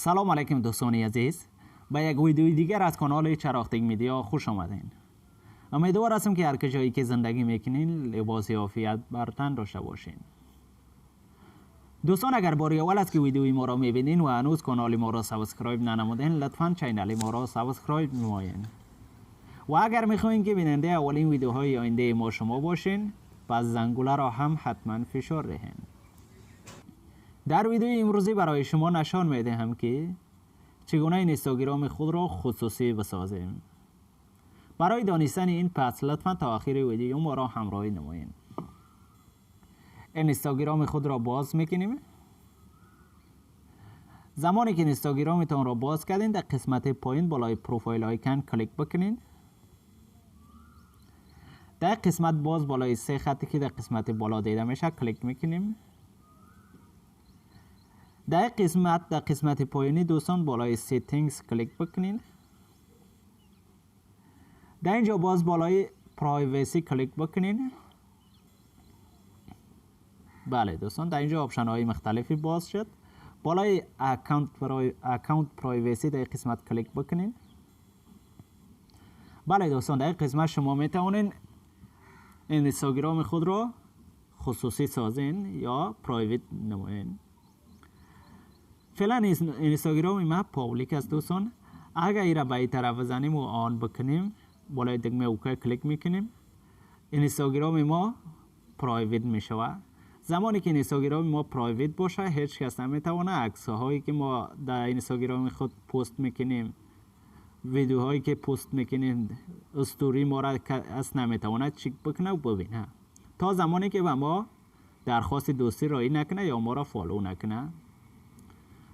سلام علیکم دوستان عزیز، به یک ویدیوی دیگر از کانال چراغ میدیا خوش آمدین. امیدوار هستم که هر جایی که زندگی میکنین لباس عافیت بر تن داشته باشین. دوستان اگر بار اول است که ویدیوی ما را میبینین و هنوز کانال ما را سبسکرایب ننمودین، لطفاً چینل ما را سبسکرایب نمایین. و اگر میخواین که بیننده اولین ویدیوهای آینده ما شما باشین، پس زنگوله را هم حتما فشار دهین. در ویدیوی امروزی برای شما نشان میدهم که چگونه اینستاگرام خود را خصوصی بسازیم. برای دانستن این پس لطفا تا آخر ویدیو ما را همراهی نمایید. اینستاگرام خود را باز میکنیم. زمانی که اینستاگرامتان را باز کردین، در قسمت پاین بالای پروفایل آیکن کلیک بکنین. در قسمت باز بالای سه خطی که در قسمت بالا دیده میشه کلیک میکنیم. در قسمت پایینی دوستان بالای سیتینگز کلیک بکنین. در اینجا باز بالای پرایوسی کلیک بکنین. بله دوستان، در اینجا آپشن های مختلفی باز شد. بالای اکانت پرایوسی در قسمت کلیک بکنین. بله دوستان، در قسمت شما میتونین اینستاگرام خود را خصوصی سازین یا پرایوت نمایین. فعلا اینستاگرام ما پابلیک است دوستان. اگر ایرا به این طرف بزنیم و آن بکنیم، بالای دکمه اوکی کلیک میکنیم، اینستاگرام ما پرایوت میشود. زمانی که اینستاگرام ما پرایوت باشه، هیچ کس نمیتونه عکس هایی که ما در اینستاگرام خود پست میکنیم، ویدیوهایی که پست میکنیم، استوری ما را کس نمیتونه چک بکنه و ببینه، تا زمانی که به ما درخواست دوستی رای نکنه یا ما را فالو نکنه.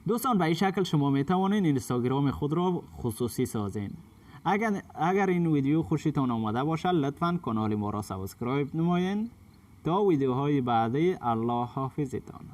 دوستان به این شکل شما میتوانید اینستاگرام خود را خصوصی سازین. اگر این ویدیو خوشتان آمده باشد، لطفاً کانال ما را سبسکرایب نمایید. تا ویدیوهای بعدی، الله حافظتان.